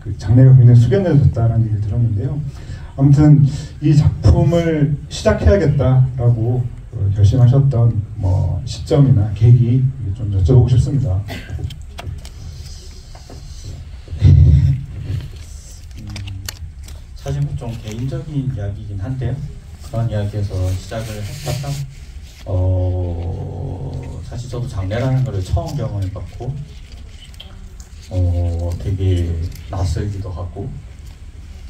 그 장래가 굉장히 숙연해졌다는 얘기를 들었는데요. 아무튼 이 작품을 시작해야겠다라고 결심하셨던 뭐 시점이나 계기 좀 여쭤보고 싶습니다. 사실 좀 개인적인 이야기이긴 한데요. 그런 이야기에서 시작을 했다가 사실 저도 장례라는 것을 처음 경험해봤고 되게 낯설기도 하고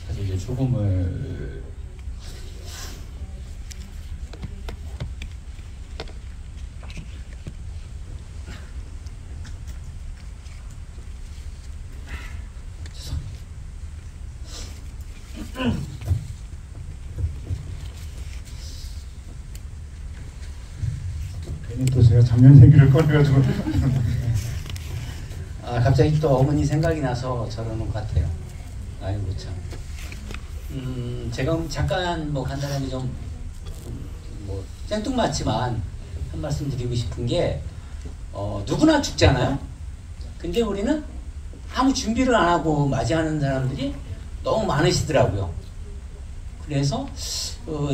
사실 이제 죽음을 괜히 또 제가 작년 얘기를 꺼내가지고 갑자기 또 어머니 생각이 나서 저러는 것 같아요. 아이고 참. 제가 잠깐 뭐 간단하게 좀 뭐 생뚱맞지만 한 말씀 드리고 싶은 게 누구나 죽잖아요. 근데 우리는 아무 준비를 안 하고 맞이하는 사람들이 너무 많으시더라고요. 그래서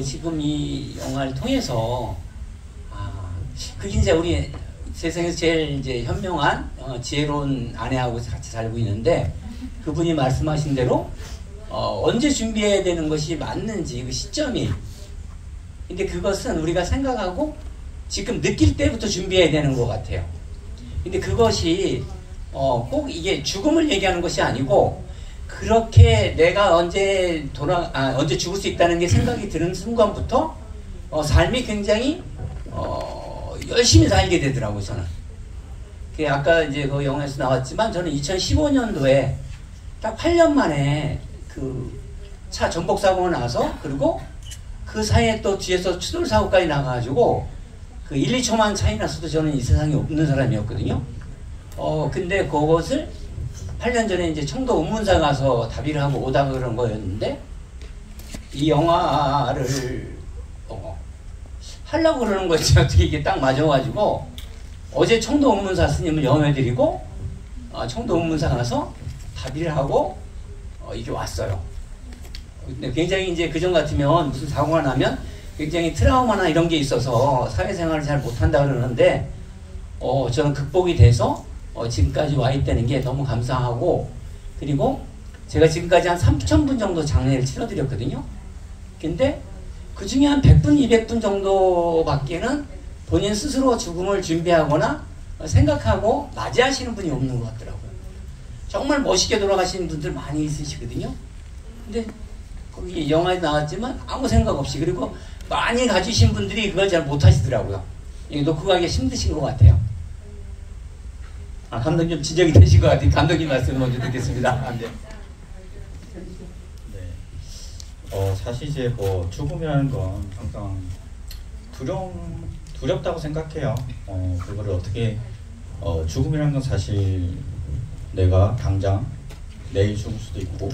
지금 이 영화를 통해서 그게 이제 우리 세상에서 제일 이제 현명한 지혜로운 아내하고 같이 살고 있는데 그분이 말씀하신 대로 언제 준비해야 되는 것이 맞는지 그 시점이, 근데 그것은 우리가 생각하고 지금 느낄 때부터 준비해야 되는 것 같아요. 근데 그것이 꼭 이게 죽음을 얘기하는 것이 아니고 그렇게 내가 언제 죽을 수 있다는 게 생각이 드는 순간부터 삶이 굉장히 열심히 살게 되더라고요, 저는. 아까 이제 그 영화에서 나왔지만 저는 2015년도에 딱 8년 만에 그 차 전복 사고가 나서, 그리고 그 사이에 또 뒤에서 추돌 사고까지 나가가지고 그 1, 2초만 차이 났어도 저는 이 세상에 없는 사람이었거든요. 근데 그것을 8년 전에 이제 청도 운문사 가서 답의를 하고 오다가 그런 거였는데 이 영화를 하려고 그러는 거지. 어떻게 이게 딱 맞아가지고 어제 청도 운문사 스님을 염해드리고 청도 운문사 가서 답의를 하고 이게 왔어요. 근데 굉장히 이제 그전 같으면 무슨 사고가 나면 굉장히 트라우마나 이런 게 있어서 사회생활을 잘 못한다 그러는데 저는 극복이 돼서 지금까지 와 있다는 게 너무 감사하고, 그리고 제가 지금까지 한 3,000분 정도 장례를 치러드렸거든요. 근데 그 중에 한 100분, 200분 정도밖에는 본인 스스로 죽음을 준비하거나 생각하고 맞이하시는 분이 없는 것 같더라고요. 정말 멋있게 돌아가시는 분들 많이 있으시거든요. 근데 거기 영화에 나왔지만 아무 생각 없이, 그리고 많이 가지신 분들이 그걸 잘 못하시더라고요. 놓고 가기가 힘드신 것 같아요. 감독님 지적이 되신 것 같아요. 감독님 말씀 먼저 듣겠습니다. 네. 사실 이제 뭐 죽음이라는 건 항상 두렵다고 생각해요. 그거를 어떻게 죽음이라는 건 사실 내가 당장 내일 죽을 수도 있고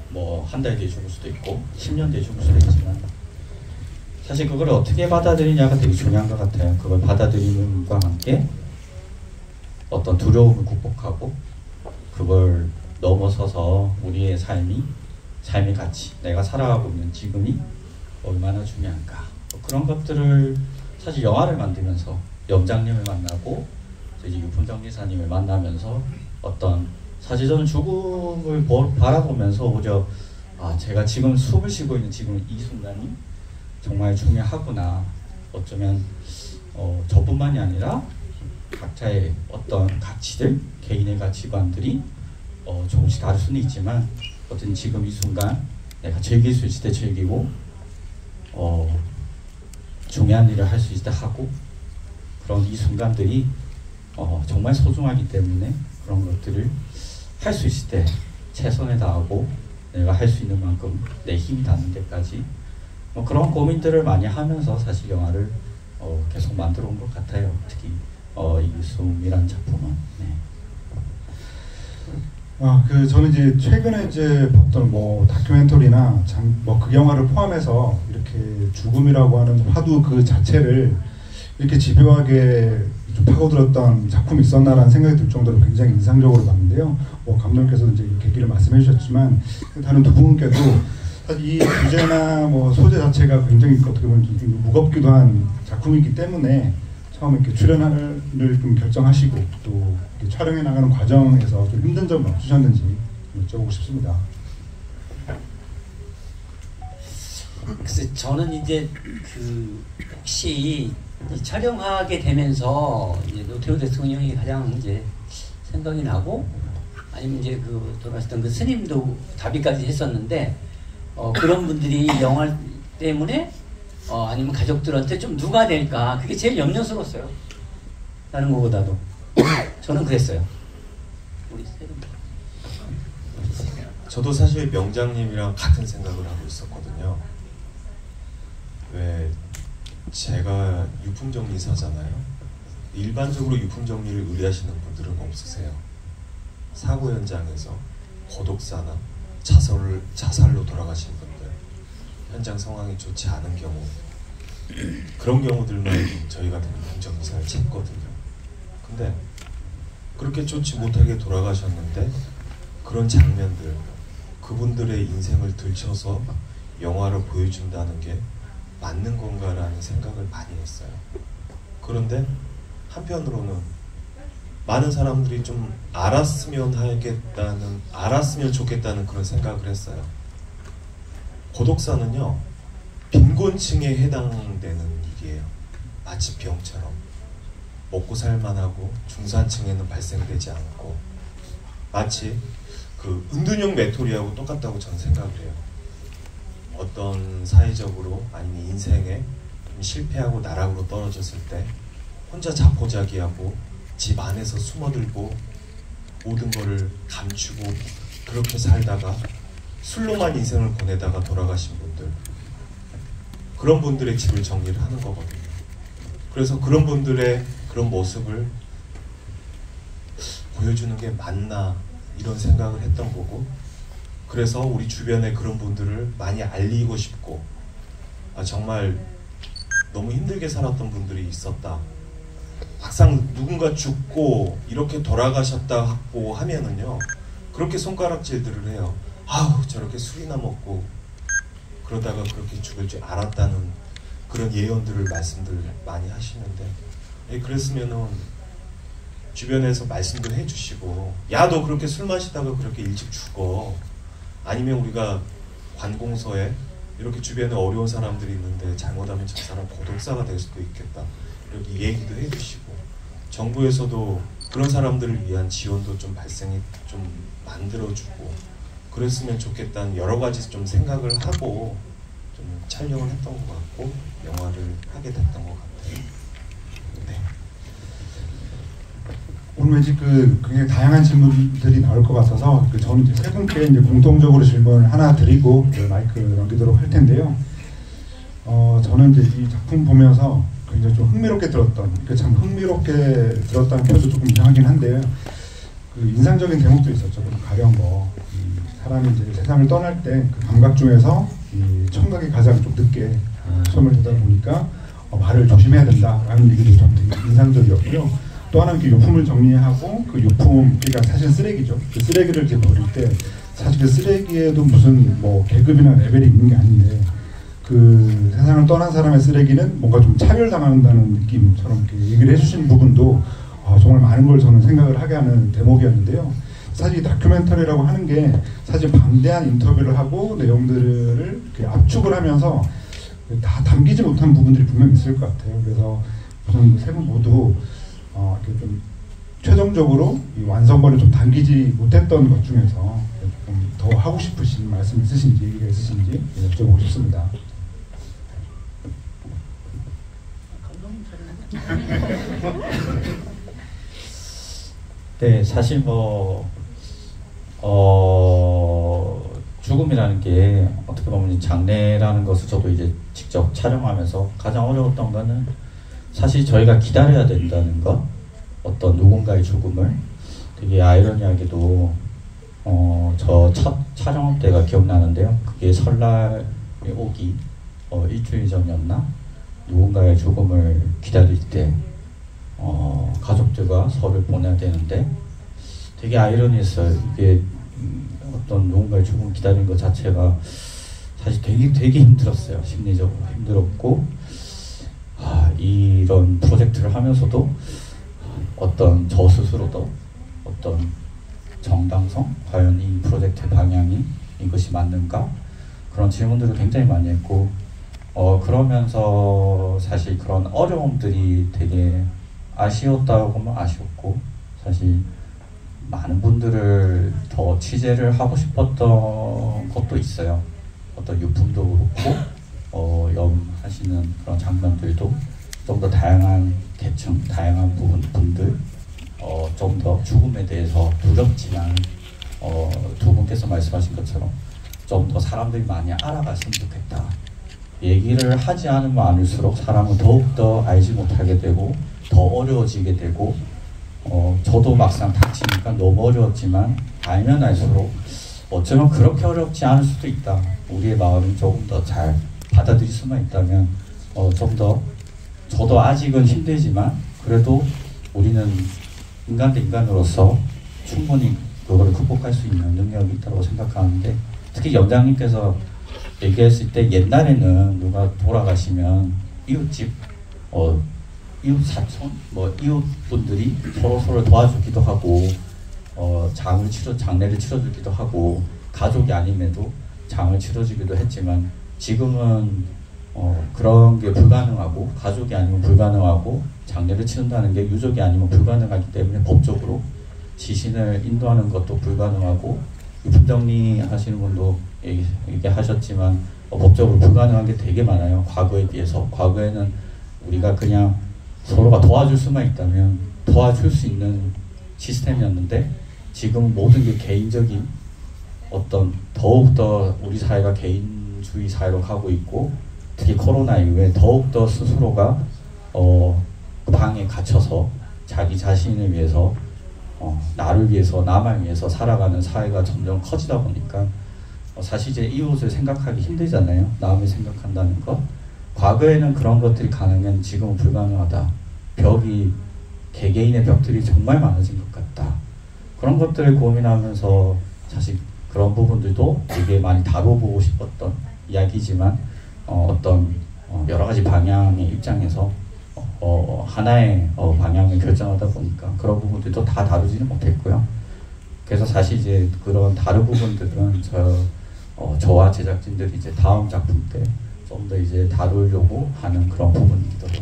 뭐 한 달 뒤에 죽을 수도 있고 10년 뒤에 죽을 수도 있지만 사실 그걸 어떻게 받아들이냐가 되게 중요한 것 같아요. 그걸 받아들이는과 함께 어떤 두려움을 극복하고 그걸 넘어서서 우리의 삶의 가치, 내가 살아가고 있는 지금이 얼마나 중요한가, 그런 것들을 사실 영화를 만들면서 염장님을 만나고 이제 유품정리사님을 만나면서 어떤 사실 저는 죽음을 바라보면서 오히려 제가 지금 숨을 쉬고 있는 지금 이 순간이 정말 중요하구나. 어쩌면 저뿐만이 아니라 각자의 어떤 가치들, 개인의 가치관들이 조금씩 다를 수는 있지만 어떤 지금 이 순간 내가 즐길 수 있을 때 즐기고 중요한 일을 할 수 있을 때 하고, 그런 이 순간들이 정말 소중하기 때문에 그런 것들을 할 수 있을 때 최선을 다하고 내가 할 수 있는 만큼 내 힘이 닿는 데까지 그런 고민들을 많이 하면서 사실 영화를 계속 만들어 온 것 같아요. 특히 이숨이라는 작품은. 네. 저는 이제 최근에 이제 봤던 뭐 다큐멘터리나 그 영화를 포함해서 이렇게 죽음이라고 하는 화두 그 자체를 이렇게 집요하게 좀 파고들었던 작품이 있었나라는 생각이 들 정도로 굉장히 인상적으로 봤는데요. 뭐 감독님께서도 이제 이 계기를 말씀해 주셨지만 다른 두 분께도 사실 이 주제나 뭐 소재 자체가 굉장히 어떻게 보면 좀 무겁기도 한 작품이기 때문에 처음에 이렇게 출연을 좀 결정하시고 또 촬영해 나가는 과정에서 좀 힘든 점은 없으셨는지 여쭤보고 싶습니다. 글쎄 저는 이제 그 혹시 이 촬영하게 되면서 이제 노태우 대통령이 가장 이제 생각이 나고 아니면 이제 그 돌아가셨던 그 스님도 답의까지 했었는데 그런 분들이 영화 때문에 아니면 가족들한테 좀 누가 될까 그게 제일 염려스러웠어요. 다른 거보다도 저는 그랬어요. 우리 저도 사실 명장님이랑 같은 생각을 하고 있었거든요. 왜 제가 유품정리사잖아요. 일반적으로 유품정리를 의뢰하시는 분들은 없으세요. 사고 현장에서 고독사나 자살로 돌아가신 분들, 현장 상황이 좋지 않은 경우, 그런 경우들만 저희 같은 유품정리사를 찾거든요. 근데 그렇게 좋지 못하게 돌아가셨는데 그런 장면들, 그분들의 인생을 들춰서 영화로 보여준다는 게 맞는 건가라는 생각을 많이 했어요. 그런데 한편으로는 많은 사람들이 좀 알았으면 좋겠다는 그런 생각을 했어요. 고독사는요, 빈곤층에 해당되는 일이에요. 마치 병처럼 먹고 살만하고 중산층에는 발생되지 않고 마치 그 은둔형 메토리하고 똑같다고 저는 생각을 해요. 어떤 사회적으로 아니면 인생에 좀 실패하고 나락으로 떨어졌을 때 혼자 자포자기하고 집 안에서 숨어들고 모든 거를 감추고 그렇게 살다가 술로만 인생을 보내다가 돌아가신 분들, 그런 분들의 집을 정리를 하는 거거든요. 그래서 그런 분들의 그런 모습을 보여주는 게 맞나 이런 생각을 했던 거고, 그래서 우리 주변에 그런 분들을 많이 알리고 싶고, 정말 너무 힘들게 살았던 분들이 있었다, 막상 누군가 죽고 이렇게 돌아가셨다고 하면은요, 그렇게 손가락질들을 해요. 아우 저렇게 술이나 먹고 그러다가 그렇게 죽을 줄 알았다는 그런 예언들을 말씀들 많이 하시는데, 그랬으면은 주변에서 말씀도 해주시고, 야 너 그렇게 술 마시다가 그렇게 일찍 죽어, 아니면 우리가 관공서에 이렇게 주변에 어려운 사람들이 있는데 잘못하면 저 사람 고독사가 될 수도 있겠다, 이렇게 얘기도 해주시고, 정부에서도 그런 사람들을 위한 지원도 좀 좀 만들어주고 그랬으면 좋겠다는 여러 가지 좀 생각을 하고 좀 촬영을 했던 것 같고 영화를 하게 됐던 것 같아요. 네. 오늘 왠지 굉장히 다양한 질문들이 나올 것 같아서 저는 이제 세 분께 이제 공통적으로 질문을 하나 드리고 마이크 넘기도록 할 텐데요. 저는 이제 이 작품 보면서 굉장히 좀 흥미롭게 들었던, 참 흥미롭게 들었다는 표현도 조금 이상하긴 한데요. 인상적인 대목도 있었죠. 가령 사람이 이제 세상을 떠날 때 그 감각 중에서 이 청각이 가장 좀 늦게 손을 대다 보니까 말을 조심해야 된다라는 얘기도 좀 되게 인상적이었고요. 또 하나는 그 유품을 정리하고 그 유품, 그러니까 사실 쓰레기죠. 그 쓰레기를 이렇게 버릴 때 사실 그 쓰레기에도 무슨 뭐 계급이나 레벨이 있는 게 아닌데, 그 세상을 떠난 사람의 쓰레기는 뭔가 좀 차별당한다는 느낌처럼 이렇게 얘기를 해주신 부분도 정말 많은 걸 저는 생각을 하게 하는 대목이었는데요. 사실 이 다큐멘터리라고 하는 게 사실 방대한 인터뷰를 하고 내용들을 이렇게 압축을 하면서 다 담기지 못한 부분들이 분명히 있을 것 같아요. 그래서 저는 세 분 모두 이렇게 좀 최종적으로 이 완성본을 좀 담기지 못했던 것 중에서 조금 더 하고 싶으신 말씀 있으신지, 얘기가 있으신지 여쭤보고 싶습니다. 네, 사실 죽음이라는 게 어떻게 보면 장례라는 것을 저도 이제 직접 촬영하면서 가장 어려웠던 거는 사실 저희가 기다려야 된다는 것, 어떤 누군가의 죽음을. 되게 아이러니하게도 저 첫 촬영 때가 기억나는데요. 그게 설날에 오기 일주일 전이었나? 누군가의 죽음을 기다릴 때 가족들과 서를 보내야 되는데 되게 아이러니했어요. 이게 어떤 누군가의 죽음 기다리는 것 자체가 사실 되게 힘들었어요. 심리적으로 힘들었고 이런 프로젝트를 하면서도 어떤 저 스스로도 어떤 정당성, 과연 이 프로젝트의 방향이 이것이 맞는가? 그런 질문들을 굉장히 많이 했고 그러면서 사실 그런 어려움들이 되게 아쉬웠다고 하면 아쉬웠고 사실 많은 분들을 더 취재를 하고 싶었던 것도 있어요. 어떤 유품도 그렇고 염하시는 그런 장면들도 좀 더 다양한 계층, 다양한 분들 좀 더 죽음에 대해서 두렵지만 두 분께서 말씀하신 것처럼 좀 더 사람들이 많이 알아갔으면 좋겠다. 얘기를 하지 않으면 않을수록 사람은 더욱더 알지 못하게 되고 더 어려워지게 되고 저도 막상 닥치니까 너무 어려웠지만 알면 알수록 어쩌면 그렇게 어렵지 않을 수도 있다. 우리의 마음이 조금 더 잘 받아들일 수만 있다면 좀 더 저도 아직은 힘들지만 그래도 우리는 인간 대 인간으로서 충분히 그걸 극복할 수 있는 능력이 있다고 생각하는데 특히 연장님께서 얘기했을 때 옛날에는 누가 돌아가시면 이웃집, 이웃 사촌, 이웃분들이 서로 도와주기도 하고 장례를 치러주기도 하고 가족이 아님에도 장을 치러주기도 했지만 지금은 그런 게 불가능하고 가족이 아니면 불가능하고 장례를 치른다는 게 유족이 아니면 불가능하기 때문에 법적으로 지신을 인도하는 것도 불가능하고 분정리 하시는 분도 얘기하셨지만 법적으로 불가능한 게 되게 많아요. 과거에 비해서. 과거에는 우리가 그냥 서로가 도와줄 수만 있다면 도와줄 수 있는 시스템이었는데 지금 모든 게 개인적인 어떤 더욱더 우리 사회가 개인주의 사회로 가고 있고 특히 코로나 이후에 더욱더 스스로가 방에 갇혀서 자기 자신을 위해서 나를 위해서 나만 위해서 살아가는 사회가 점점 커지다 보니까 사실 이제 이웃을 생각하기 힘들잖아요. 남을 생각한다는 것. 과거에는 그런 것들이 가능한 지금은 불가능하다. 개개인의 벽들이 정말 많아진 것 같다. 그런 것들을 고민하면서 사실 그런 부분들도 되게 많이 다뤄보고 싶었던 이야기지만 어떤 여러 가지 방향의 입장에서 하나의 방향을 결정하다 보니까 그런 부분들도 다 다루지는 못했고요. 그래서 사실 이제 그런 다른 부분들은 저와 제작진들이 이제 다음 작품 때 좀 더 이제 다루려고 하는 그런 부분이기도 해요.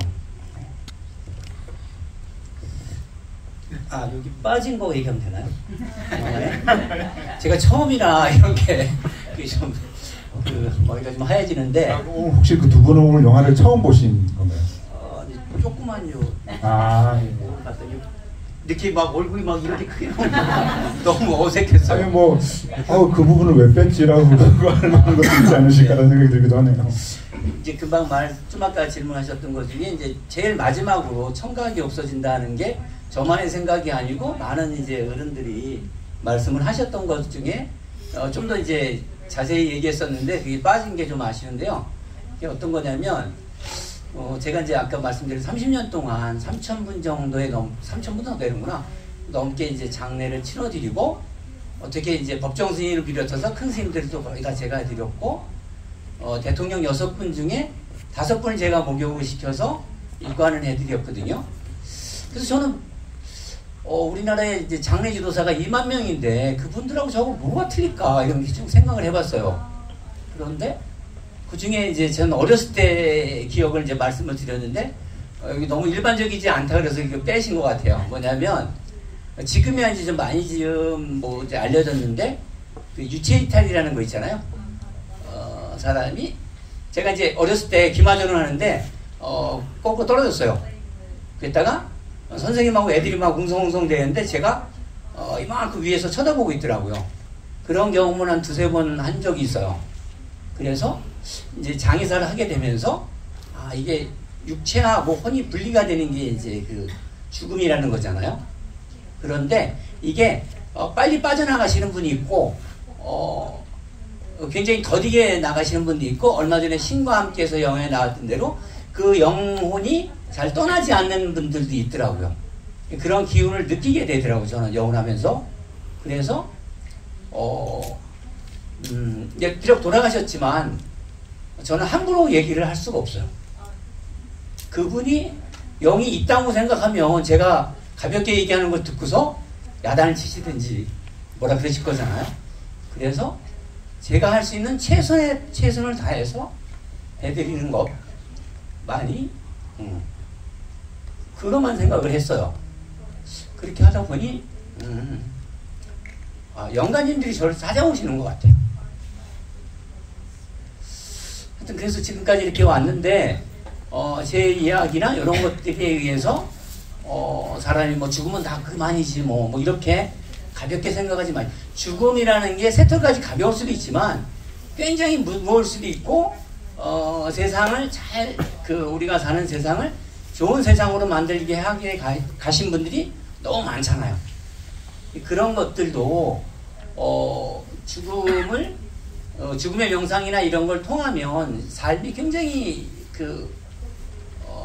여기 빠진 거 얘기하면 되나요? 제가 처음이라 이런 게 좀 머리가 좀 하얘지는데. 혹시 그 두 분은 오늘 영화를 처음 보신 건가요? 조그만요. 봤더니 이렇게 막 얼굴이 막 이렇게 크게 너무 어색했어요. 아니 그 부분을 왜 뺐지라고 하는 것도 있지 않으실까라는 생각이 들기도 하네요. 이제 금방 좀 아까 질문하셨던 것 중에 이제 제일 마지막으로 청각이 없어진다는 게 저만의 생각이 아니고 많은 이제 어른들이 말씀을 하셨던 것 중에 좀 더 이제 자세히 얘기했었는데 그게 빠진 게 좀 아쉬운데요. 이게 어떤 거냐면 제가 이제 아까 말씀드린 30년 동안 3,000분 정도의 3,000분도 되는구나. 넘게 이제 장례를 치러드리고 어떻게 이제 법정 스님을 비롯해서 큰 스님들도 거의 다 제가 해드렸고 대통령 6분 중에 5분을 제가 목욕을 시켜서 일관을 해드렸거든요. 그래서 저는 우리나라에 이제 장례 지도사가 2만 명인데 그분들하고 저하고 뭐가 틀릴까 이런 게 좀 생각을 해봤어요. 그런데 그 중에 이제 저는 어렸을 때 기억을 이제 말씀을 드렸는데 여기 너무 일반적이지 않다 그래서 이거 빼신 것 같아요. 뭐냐면 지금이야 이제 좀 많이 이제 알려졌는데 그 유체 이탈이라는 거 있잖아요. 사람이 제가 이제 어렸을 때 기마전을 하는데 거꾸로 떨어졌어요. 그랬다가 선생님하고 애들이 막 웅성웅성 대는데 제가 이만큼 위에서 쳐다보고 있더라고요. 그런 경험을 한 2-3번 한 적이 있어요. 그래서 이제 장의사를 하게 되면서 이게 육체하고 혼이 분리가 되는 게 이제 그 죽음이라는 거잖아요. 그런데 이게 빨리 빠져나가시는 분이 있고 굉장히 더디게 나가시는 분도 있고 얼마 전에 신과 함께해서 영화에 나왔던 대로 그 영혼이 잘 떠나지 않는 분들도 있더라고요. 그런 기운을 느끼게 되더라고요. 저는 영혼하면서. 그래서 이제 비록 돌아가셨지만 저는 함부로 얘기를 할 수가 없어요. 그분이 영이 있다고 생각하면 제가 가볍게 얘기하는 걸 듣고서 야단을 치시든지 뭐라 그러실 거잖아요. 그래서 제가 할 수 있는 최선을 다해서 해드리는 것 많이 그것만 생각을 했어요. 그렇게 하다 보니 영가님들이 저를 찾아오시는 것 같아요. 하여튼 그래서 지금까지 이렇게 왔는데 제 이야기나 이런 것들에 의해서 사람이 뭐 죽으면 다 그만이지 뭐 이렇게 가볍게 생각하지 마요. 죽음이라는 게 새털까지 가벼울 수도 있지만 굉장히 무거울 수도 있고 세상을 잘 우리가 사는 세상을 좋은 세상으로 만들게 하게 가신 분들이 너무 많잖아요. 그런 것들도 죽음의 명상이나 이런 걸 통하면 삶이 굉장히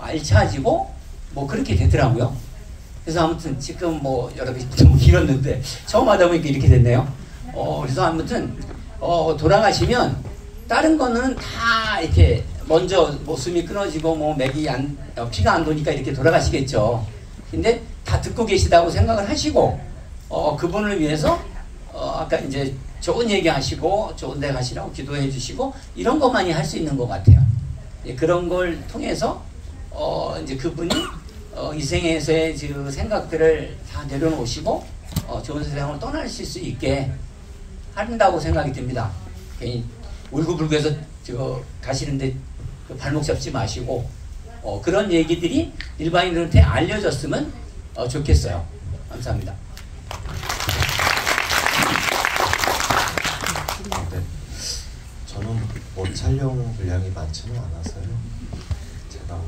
알차지고 뭐 그렇게 되더라고요. 그래서 아무튼 지금 뭐 여러 개 좀 길었는데 처음 하다 보니까 이렇게 됐네요. 그래서 아무튼 돌아가시면 다른 거는 다 이렇게 먼저 뭐 숨이 끊어지고 뭐 피가 안 도니까 이렇게 돌아가시겠죠. 근데 다 듣고 계시다고 생각을 하시고 그분을 위해서 아까 이제 좋은 얘기 하시고 좋은 데 가시라고 기도해 주시고 이런 것만이 할 수 있는 것 같아요. 그런 걸 통해서 이제 그분이 이 생에서의 그 생각들을 다 내려놓으시고 좋은 세상을 떠나실 수 있게 한다고 생각이 듭니다. 괜히 울고불고해서 가시는데 발목 잡지 마시고 그런 얘기들이 일반인들한테 알려졌으면 좋겠어요. 감사합니다. 네, 저는 뭐 촬영 분량이 많지는 않아서요. 제가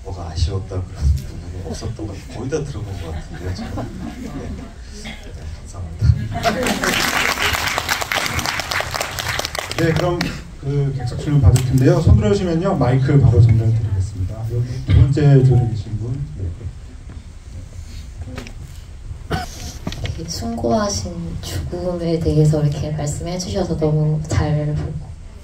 뭐가 아쉬웠다 그런 부분이 없었던 것 같아요. 거의 다 들어본 것 같은데요. 저는. 네, 감사합니다. 네, 그럼 객석 질문 받을 텐데요. 손 들어주시면요 마이크 바로 전달드리겠습니다. 여기 두 번째 줄에 계신 분. 되게 숭고하신 죽음에 대해서 이렇게 말씀해 주셔서 너무 잘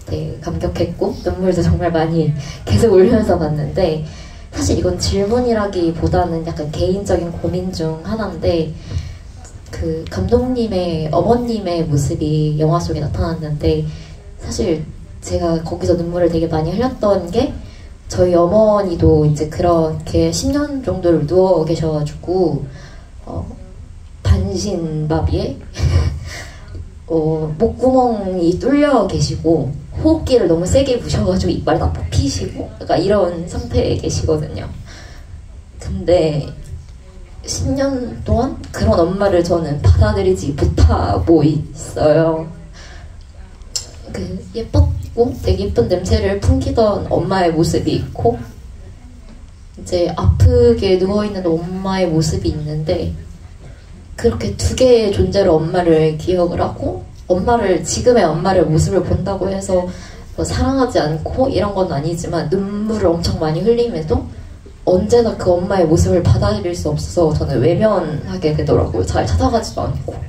되게 감격했고 눈물도 정말 많이 계속 울면서 봤는데 사실 이건 질문이라기보다는 약간 개인적인 고민 중 하나인데 그 감독님의 어머님의 모습이 영화 속에 나타났는데 사실 제가 거기서 눈물을 되게 많이 흘렸던 게 저희 어머니도 이제 그렇게 10년 정도를 누워 계셔가지고 반신마비에 목구멍이 뚫려 계시고 호흡기를 너무 세게 부셔가지고 이빨이 다 뽑히시고 약간 이런 상태에 계시거든요. 근데 10년 동안 그런 엄마를 저는 받아들이지 못하고 있어요. 예뻤고 되게 예쁜 냄새를 풍기던 엄마의 모습이 있고 이제 아프게 누워있는 엄마의 모습이 있는데 그렇게 두 개의 존재로 엄마를 기억을 하고 지금의 엄마를 모습을 본다고 해서 뭐 사랑하지 않고 이런 건 아니지만 눈물을 엄청 많이 흘림에도 언제나 그 엄마의 모습을 받아들일 수 없어서 저는 외면하게 되더라고요. 잘 찾아가지도 않고.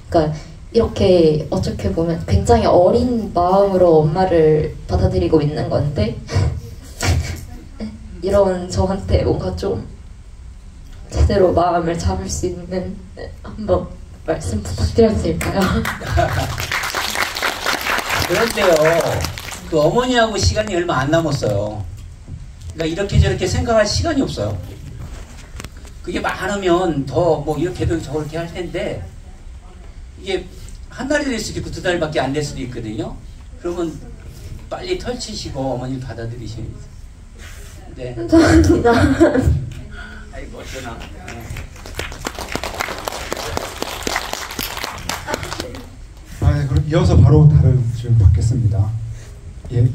그러니까 이렇게 어떻게 보면 굉장히 어린 마음으로 엄마를 받아들이고 있는 건데 이런 저한테 뭔가 좀 제대로 마음을 잡을 수 있는 한번 말씀 부탁드려도 될까요? 그런데요, 그 어머니하고 시간이 얼마 안 남았어요. 그러니까 이렇게 저렇게 생각할 시간이 없어요. 그게 많으면 더 뭐 이렇게도 저렇게 할 텐데 이게 한 달이 될 수도 있고 두 달밖에 안 될 수도 있거든요. 그러면 빨리 털치시고 어머니 받아들이시면 네. 감사합니다. 아이고 어쩌나. 네, 그럼 이어서 바로 다른 질문 받겠습니다. 예.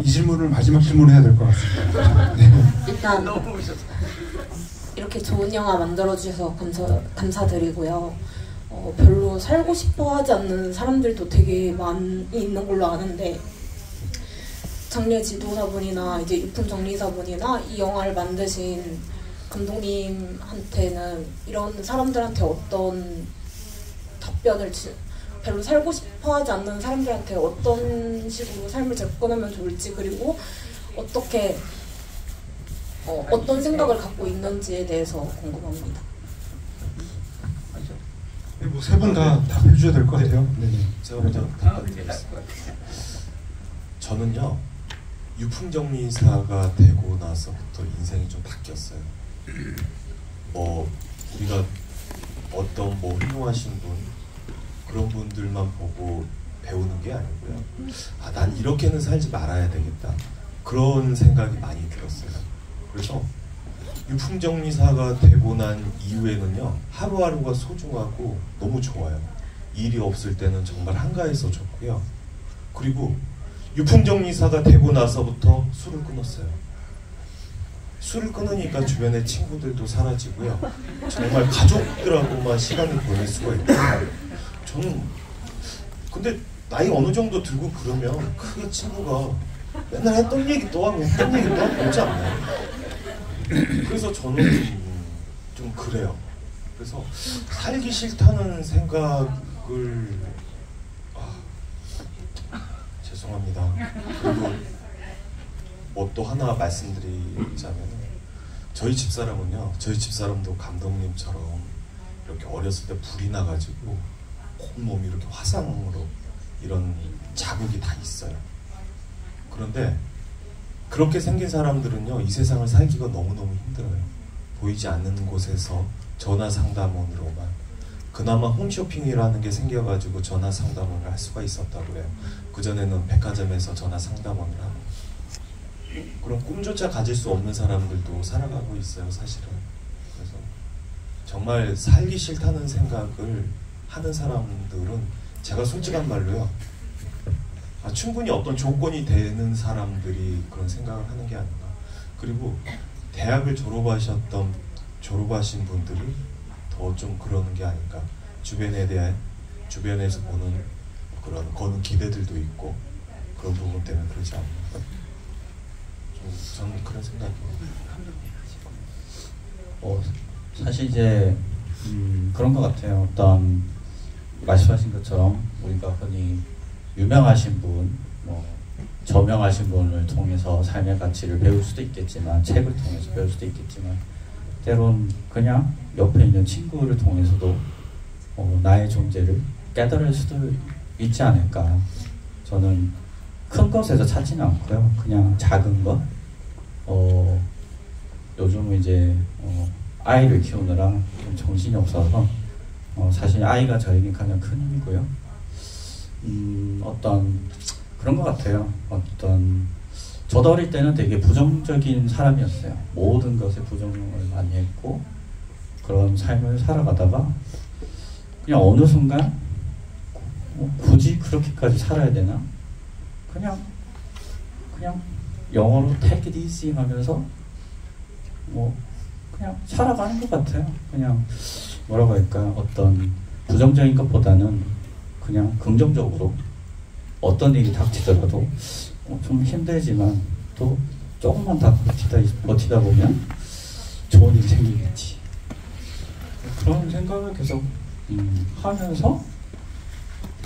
이 질문을 마지막 질문해야 될 것 같습니다. 네. 일단 너무 웃었어. 이렇게 좋은 영화 만들어주셔서 감사드리고요. 별로 살고 싶어 하지 않는 사람들도 되게 많이 있는 걸로 아는데 장례 지도사분이나 이제 유품 정리사분이나 이 영화를 만드신 감독님한테는 이런 사람들한테 어떤 별로 살고 싶어하지 않는 사람들한테 어떤 식으로 삶을 접근하면 좋을지, 그리고 어떻게 어떤 생각을 갖고 있는지에 대해서 궁금합니다. 뭐 세 분 다 답해 주셔야 될 것 같아요. 네네. 제가 먼저 답변드리겠습니다. 저는요, 유품정리사가 되고 나서부터 인생이 좀 바뀌었어요. 뭐 우리가 어떤 뭐 훌륭하신 분, 그런 분들만 보고 배우는 게 아니고요. 아, 난 이렇게는 살지 말아야 되겠다, 그런 생각이 많이 들었어요. 그래서 유품정리사가 되고 난 이후에는요, 하루하루가 소중하고 너무 좋아요. 일이 없을 때는 정말 한가해서 좋고요. 그리고 유품정리사가 되고 나서부터 술을 끊었어요. 술을 끊으니까 주변의 친구들도 사라지고요. 정말 가족들하고만 시간을 보낼 수가 있어요. 저는 근데 나이 어느 정도 들고 그러면 크게 친구가 맨날 했던 얘기 또 하고 했던 얘기 또 하고 그러지 않나요? 그래서 저는 좀 그래요. 그래서 살기 싫다는 생각을 죄송합니다. 그리고 뭐 또 하나 말씀드리자면, 저희 집사람은요, 저희 집사람도 감독님처럼 이렇게 어렸을 때 불이 나가지고 온몸이 이렇게 화상으로 이런 자국이 다 있어요. 그런데 그렇게 생긴 사람들은요, 이 세상을 살기가 너무너무 힘들어요. 보이지 않는 곳에서 전화 상담원으로만, 그나마 홈쇼핑이라는 게 생겨가지고 전화 상담원을 할 수가 있었다고 해요. 그전에는 백화점에서 전화 상담원을 하고, 그런 꿈조차 가질 수 없는 사람들도 살아가고 있어요, 사실은. 그래서 정말 살기 싫다는 생각을 하는 사람들은, 제가 솔직한 말로요, 충분히 어떤 조건이 되는 사람들이 그런 생각을 하는 게 아닌가. 그리고 대학을 졸업하신 분들이 더 좀 그러는 게 아닌가. 주변에서 보는 그런 기대들도 있고, 그런 부분 때문에 그러지 않나. 저는 그런 생각이에요. 사실 이제 그런 것 같아요. 어떤 말씀하신 것처럼 우리가 흔히 유명하신 분, 뭐 저명하신 분을 통해서 삶의 가치를 배울 수도 있겠지만, 책을 통해서 배울 수도 있겠지만, 때론 그냥 옆에 있는 친구를 통해서도 나의 존재를 깨달을 수도 있지 않을까. 저는 큰 것에서 찾지는 않고요. 그냥 작은 것. 요즘은 이제 아이를 키우느라 좀 정신이 없어서 사실 아이가 저에게 가장 큰 힘이고요. 어떤 그런 것 같아요. 저도 어릴 때는 되게 부정적인 사람이었어요. 모든 것에 부정을 많이 했고, 그런 삶을 살아가다가 그냥 어느 순간 굳이 그렇게까지 살아야 되나? 그냥 영어로 take it easy 하면서 그냥 살아가는 것 같아요. 그냥 뭐라고 할까, 어떤 부정적인 것보다는 그냥 긍정적으로 어떤 일이 닥치더라도 좀 힘들지만 또 조금만 더 버티다 보면 좋은 일이 생기겠지. 그런 생각을 계속 하면서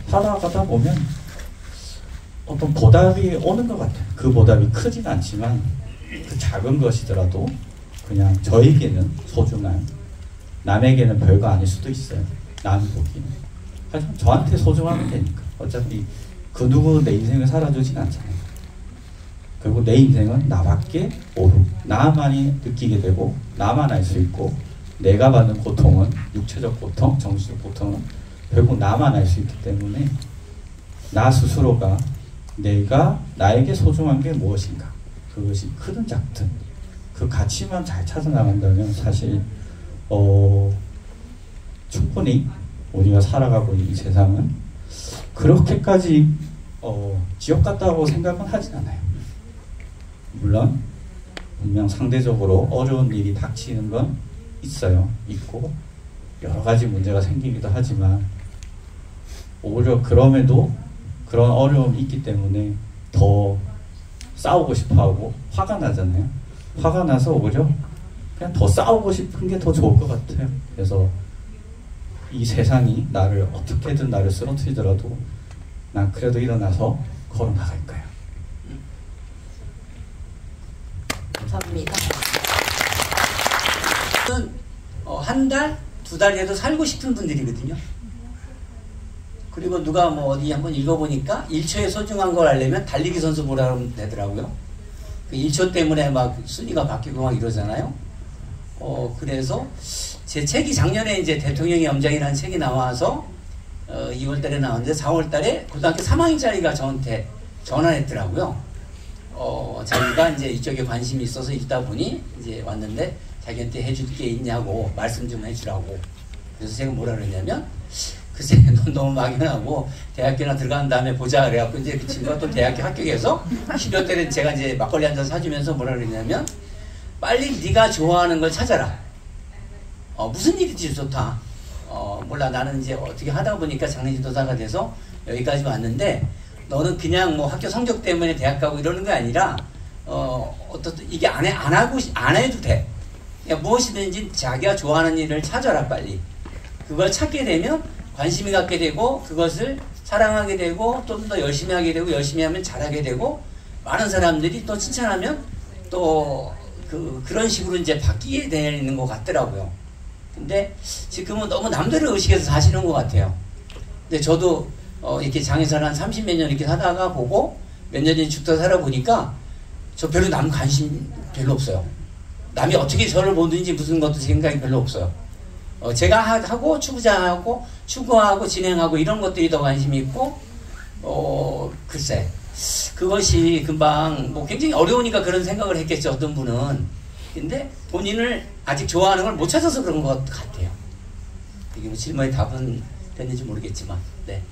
살아가다 보면 어떤 보답이 오는 것 같아요. 그 보답이 크진 않지만, 그 작은 것이더라도 그냥 저에게는 소중한, 남에게는 별거 아닐 수도 있어요. 남이 보기는. 하지만 저한테 소중하면 되니까. 어차피 그 누구 내 인생을 살아주진 않잖아요. 그리고 내 인생은 나밖에 모르고, 나만이 느끼게 되고, 나만 알 수 있고, 내가 받는 고통은, 육체적 고통, 정신적 고통은 결국 나만 알 수 있기 때문에, 나 스스로가 내가 나에게 소중한 게 무엇인가, 그것이 크든 작든 그 가치만 잘 찾아 나간다면 사실 충분히 우리가 살아가고 있는 이 세상은 그렇게까지 지옥 같다고 생각은 하진 않아요. 물론 분명 상대적으로 어려운 일이 닥치는 건 있고 여러 가지 문제가 생기기도 하지만, 오히려 그럼에도 그런 어려움이 있기 때문에 더 싸우고 싶어하고 화가 나잖아요. 화가 나서 오히려 그냥 더 싸우고 싶은 게 더 좋을 것 같아요. 그래서 이 세상이 나를 어떻게든 나를 쓰러뜨리더라도 난 그래도 일어나서 걸어 나갈 거예요. 감사합니다. 한 달, 두 달이라도 살고 싶은 분들이거든요. 그리고 누가 뭐 어디 한번 읽어보니까 1초의 소중한 걸 알려면 달리기 선수 보라 하면 되더라고요. 그 1초 때문에 막 순위가 바뀌고 막 이러잖아요. 그래서 제 책이 작년에 이제 대통령의 염장이라는 책이 나와서 2월 달에 나왔는데 4월 달에 고등학교 3학년짜리가 저한테 전화했더라고요. 자기가 이제 이쪽에 관심이 있어서 읽다 보니 이제 왔는데 자기한테 해줄 게 있냐고 말씀 좀 해주라고. 그래서 제가 뭐라 그랬냐면 글쎄 넌 너무 막연하고 대학교나 들어간 다음에 보자 그래갖고 이제 그 친구가 또 대학교 합격해서 12월 때는 제가 이제 막걸리 한 잔 사주면서 뭐라 그랬냐면 빨리 네가 좋아하는 걸 찾아라. 무슨 일이지 좋다. 몰라 나는 이제 어떻게 하다 보니까 장례지도사가 돼서 여기까지 왔는데 너는 그냥 뭐 학교 성적 때문에 대학 가고 이러는 게 아니라 이게 안 해도 돼. 그냥 무엇이든지 자기가 좋아하는 일을 찾아라 빨리. 그걸 찾게 되면 관심이 갖게 되고 그것을 사랑하게 되고 좀 더 열심히 하게 되고 열심히 하면 잘하게 되고 많은 사람들이 또 칭찬하면 또 그런 식으로 이제 바뀌게 되는 것 같더라고요. 근데 지금은 너무 남들을 의식해서 사시는 것 같아요. 근데 저도 이렇게 장에서 한 30몇 년 이렇게 살다가 보고 몇 년이 죽다 살아보니까 저 별로 남 관심 별로 없어요. 남이 어떻게 저를 보든지 무슨 것도 생각이 별로 없어요. 제가 하고 추구하고 진행하고 이런 것들이 더 관심이 있고 글쎄 그것이 금방 뭐 굉장히 어려우니까 그런 생각을 했겠죠. 어떤 분은. 근데 본인을 아직 좋아하는 걸 못 찾아서 그런 것 같아요. 이게 뭐 질문에 답은 됐는지 모르겠지만 네.